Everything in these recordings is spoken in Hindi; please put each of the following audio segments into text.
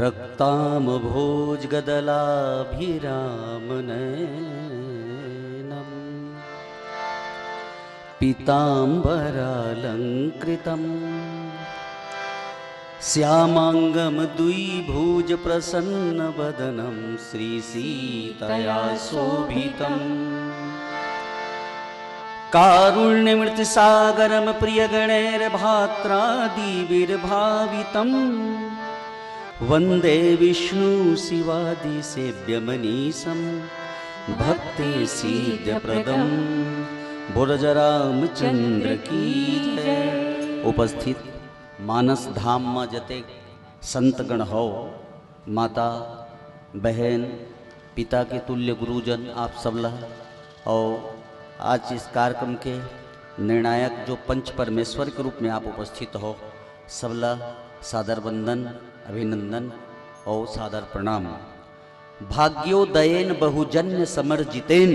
रक्ताम्भोजगदलाभिरामनयनम् पीताम्बरालङ्कृतम् श्यामाङ्गं द्विभुजप्रसन्नवदनं श्रीसीतया शोभितम् कारुण्यमृतसागरं प्रियगणैर्भात्रादिभिर्भावितम् वन्दे विष्णुशिवादिसेव्यमनीशं भक्ते सिद्ध्यप्रदं बोरजरामचंद्र की जय। उपस्थित मानस धाम में जते संतगण हो, माता बहन पिता के तुल्य गुरुजन आप सबला और आज इस कार्यक्रम के निर्णायक जो पंच परमेश्वर के रूप में आप उपस्थित हो, सबला सादर वंदन अभिनंदन और सादर प्रणाम। भाग्योदयेन बहुजन्य समर्जितेन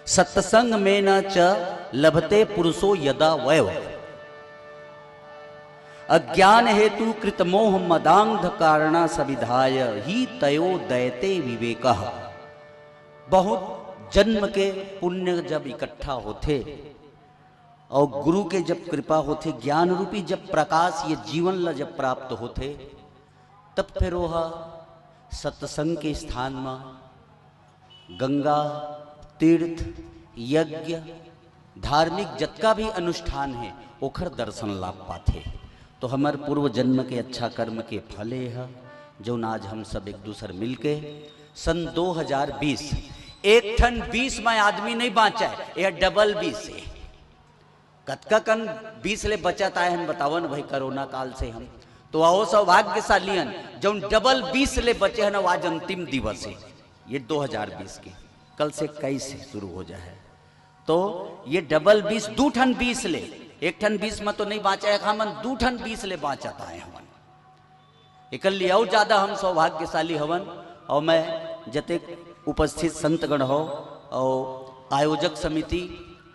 सत्संग में न च लभते पुरुषो यदा वैव अज्ञान हेतु कृतमोह मदांध कारणा सविधाय ही तयो दयते विवेकः। बहुत जन्म के पुण्य जब इकट्ठा होते और गुरु के जब कृपा होते, ज्ञान रूपी जब प्रकाश ये जीवन ला जब प्राप्त होते, तब फिर वह सत्संग के स्थान में गंगा तीर्थ यज्ञ धार्मिक जतका भी अनुष्ठान है ओखर दर्शन लाभ पाते। तो हमार पूर्व जन्म के अच्छा कर्म के फले है जो आज हम सब एक दूसरे मिलके सन 2020 एक ठन 20 में आदमी नहीं बाँचा है, यह डबल 20 है। कतका कन 20 ले बचत आए हैं बतावन भाई कोरोना काल से हम तो आओ सौभाग्यशाली हन जो डबल 20 ले बचे हैं। आज अंतिम दिवस है ये 2020 के, कल से 21 से शुरू हो जाए तो ये डबल 20 दू ठन 20 ले, एक ठन 20 में तो नहीं बाँचा है, हमन दू ठन 20 ले बाँचत आए हवन। इकल्ली और ज्यादा हम सौभाग्यशाली हवन। और मैं जते उपस्थित संतगण हो और आयोजक समिति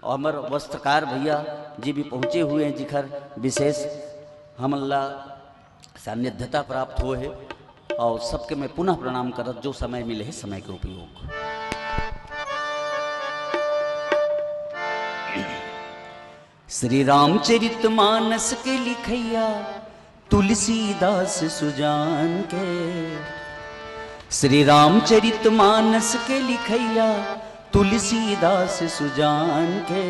और हमार वस्त्रकार भैया जी भी पहुँचे हुए हैं, जिखर विशेष हमला सान्निध्यता प्राप्त हुए है और सबके मैं पुनः प्रणाम करत जो समय मिले है समय के उपयोग। श्री रामचरित मानस के लिखैया तुलसीदास सुजान के, श्री रामचरित मानस के लिखैया तुलसीदास सुजान के,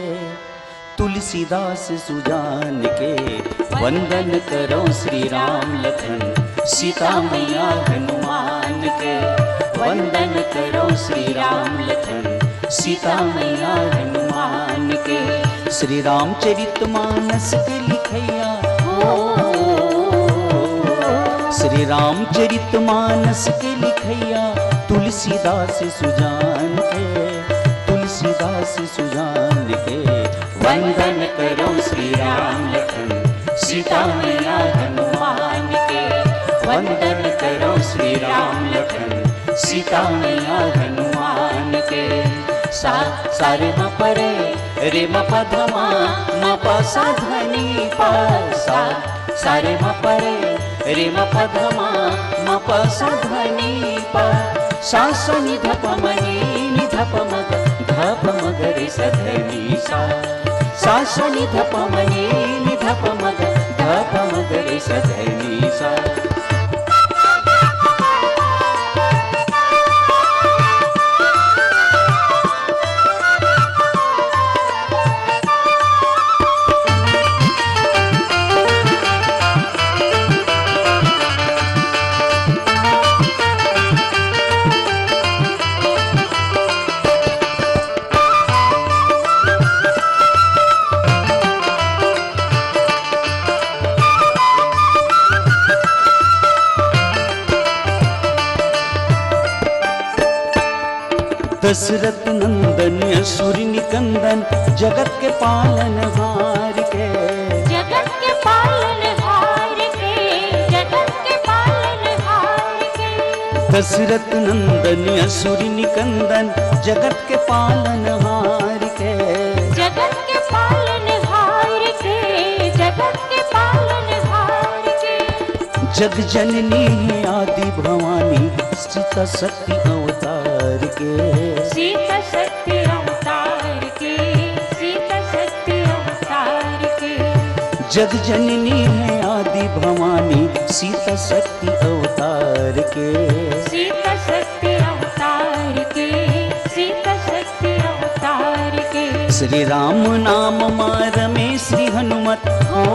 तुलसीदास सुजान के वंदन करो श्री राम लखन सीता मैया हनुमान के, वंदन करो श्री राम लखन सीता मैया हनुमान के। श्री रामचरित मानस के लिखैया श्री रामचरित मानस के लिखैया तुलसीदास सुजान के, तुलसीदास सुजान के वंदन करो श्री राम लखन सीता मैया हनुमान के, वंदन करो श्री राम लखन सीता मैया हनुमान के। सारे म परे रे म पधमा म प सा धनी प सा, सारे म परे रे म पधमा म प सा धनी प सा सा नि ध प म नि ध प म ग ध प म ग रे सा धनी सा, सा सा नि ध प म नि ध प म ग ध प म ग रे सा धनी सा। दशरथ नंदन असुरी निकंदन जगत के पालन हार के, जगत के पालन हार के, जगत के पालन हार के। दशरथ नंदन असुरी निकंदन जगत के पालन हार के, जगत के पालन हार के, जगत के पालन हार के। जग जननी है आदि भवानी सीता शक्ति अवतार के। सीता शक्ति अवतार के, सीता शक्ति अवतार के। जग जननी है आदि भवानी सीता शक्ति अवतार के। सीता शक्ति अवतार के, सीता शक्ति अवतार के। श्री राम नाम मार में श्री हनुमत हो।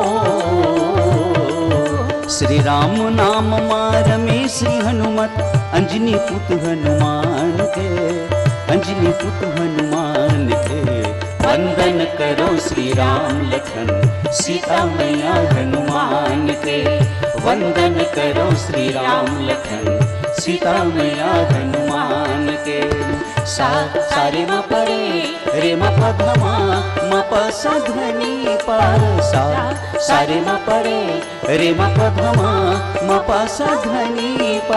श्री राम नाम मार में श्री हनुमत अंजनी पुत हनुमान के। अंजनी पुत हनुमान के। वंदन करो श्री राम लखन सीता मैया हनुमान के। वंदन करो श्री राम लखन सीता मैया हनुमान के। सारे म परे रे म प ध म प स ध नि प सा। सारे म परे रे म प ध म प स ध नि प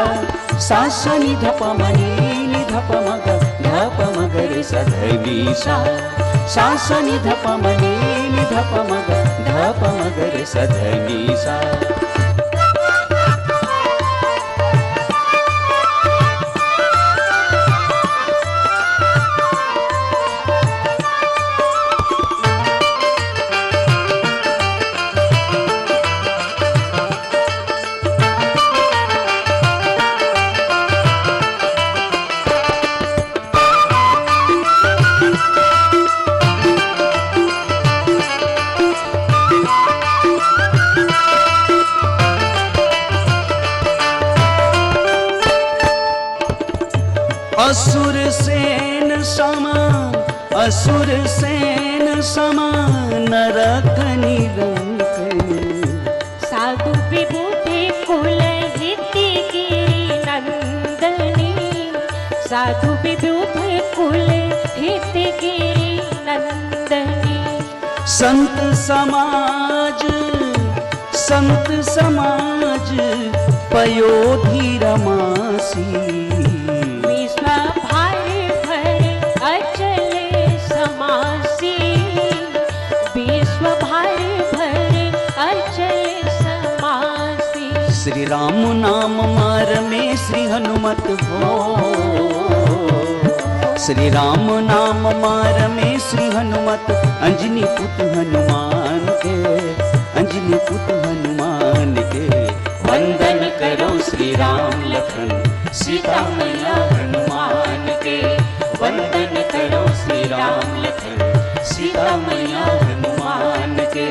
सा स नि ध प म नि ध प म ग ध प म ग रे स ध नि सा। सा स नि ध प म नि ध प म ग ध प म ग रे स ध नि सा। असुर सेन समा असुर सेन समा नरक निरंजन। साधु विभूति कुल हिति की नंदनी। साधु विभूति कुल हिति की नंदनी। संत समाज पयोधि रमासी। श्री राम नाम मार में श्री हनुमत हो। श्री राम नाम मार में श्री हनुमत अंजनी पुत हनुमान के। अंजनी पुत हनुमान के। वंदन करो श्री राम लखन सीता मैया हनुमान के। वंदन करो श्री राम लखन सीता मैया हनुमान के।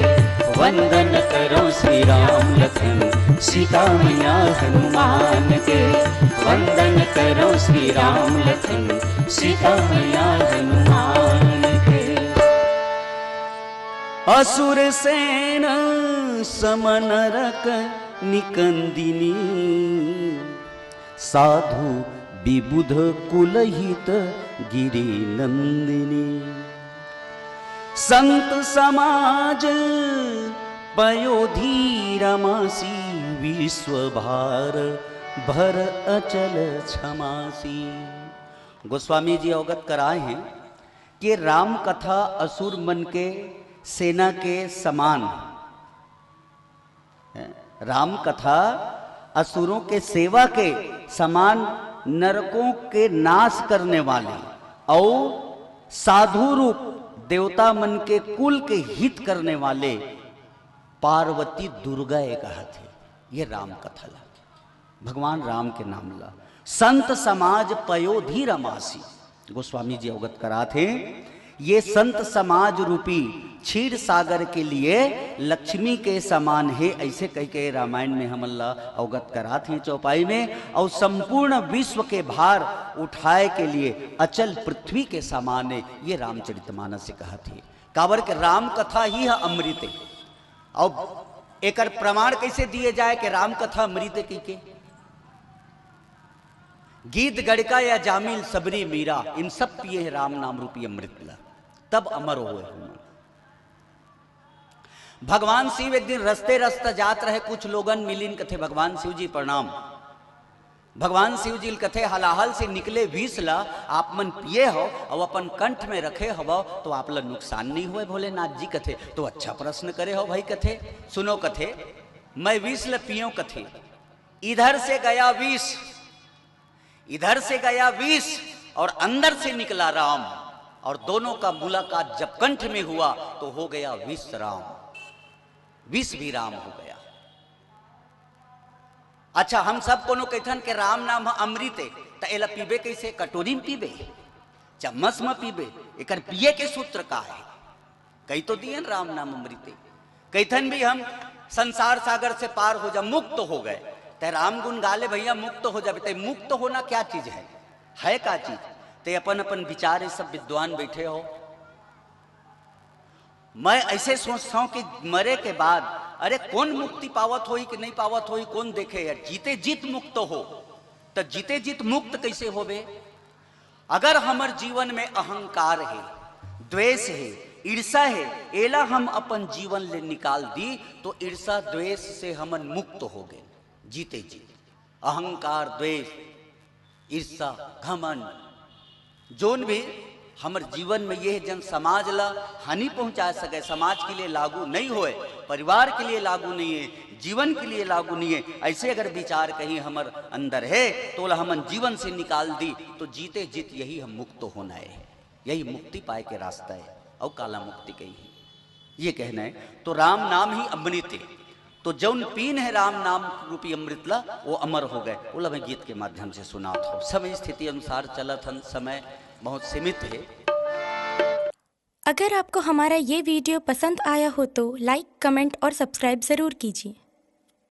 वंदन करो श्री राम लखन सीता मैया हनुमान के। वंदन करो श्री राम लखन सीता मैया हनुमान के। असुर सेन समनरक निकंदिनी। साधु विबुध कुलहित गिरि नंदिनी। संत समाज पयोधि रमासी। विश्व भार भर अचल क्षमासी। गोस्वामी जी अवगत कराए हैं कि राम कथा असुर मन के सेना के समान है। राम कथा असुरों के सेवा के समान नरकों के नाश करने वाले और साधु रूप देवता मन के कुल के हित करने वाले पार्वती दुर्गा कहा थे। ये राम कथा ला भगवान राम के नाम ला। संत समाज पयोधि रमासी। गोस्वामी जी अवगत करा थे ये संत समाज रूपी क्षीर सागर के लिए लक्ष्मी के समान है। ऐसे कह के रामायण में हम अल्लाह अवगत करा थे चौपाई में। और संपूर्ण विश्व के भार उठाए के लिए अचल पृथ्वी के समान है। ये रामचरितमानस से कहा थे। काबर के राम कथा ही है अमृत। और एक प्रमाण कैसे दिए जाए कि राम कथा अमृत की के? गीत गड़का या जामिल सबरी मीरा इन सब पिए है राम नाम रूपी अमृत ला, तब अमर हुए। भगवान शिव एक दिन रस्ते रस्ते जात रहे, कुछ लोगन मिलिन कथे भगवान शिव जी प्रणाम। भगवान शिव जी कथे हलाहल से निकले विष ला आप मन पिए हो और अपन कंठ में रखे हो तो आप ला नुकसान नहीं हुए भोलेनाथ जी कथे। तो अच्छा प्रश्न करे हो भाई कथे, सुनो कथे मैं विष ला पियो कथे इधर से गया विष, इधर से गया विष और अंदर से निकला राम, और दोनों का मुलाकात जब कंठ में हुआ तो हो गया विष राम, विष भी राम हो गया। अच्छा, हम सब कोनो कहथन के राम नाम अमृत है, तो एला पीबे कैसे? कटोरी में पीबे, चम्मच में पीबे, एकर पिए के सूत्र का है? कई तो दिए राम नाम अमृत, कहथन भी हम संसार सागर से पार हो जा, मुक्त हो गए। ते राम गुण गाले भैया मुक्त हो जाए। ते मुक्त होना क्या चीज है क्या चीज? ते अपन अपन विचार सब विद्वान बैठे हो। मैं ऐसे सोचता हूं कि मरे के बाद अरे कौन मुक्ति पावत होई कि नहीं पावत होई, कौन देखे यार। जीते जीत मुक्त हो तो जीते जीत मुक्त कैसे होवे? अगर हमार जीवन में अहंकार है, द्वेष है, ईर्षा है, एला हम अपन जीवन ले निकाल दी तो ईर्षा द्वेष से हमन मुक्त हो गए जीते जी। अहंकार, द्वेष, ईर्षा, घमंड जोन भी हमारे जीवन में यह जन समाज ला हानि पहुंचा सके, समाज के लिए लागू नहीं होए, परिवार के लिए लागू नहीं है, जीवन के लिए लागू नहीं है, ऐसे अगर विचार कहीं हमारे अंदर है तो हमन जीवन से निकाल दी तो जीते जीत यही हम मुक्त होना है। यही मुक्ति पाए के रास्ता है और काला मुक्ति कही है, ये कहना है। तो राम नाम ही अमृत है, तो जौन पीन है राम नाम रूपी अमृत ला वो अमर हो गए। बोला मैं गीत के माध्यम से सुना था। समय स्थिति अनुसार चलत हन, समय बहुत सीमित है। अगर आपको हमारा ये वीडियो पसंद आया हो तो लाइक, कमेंट और सब्सक्राइब ज़रूर कीजिए।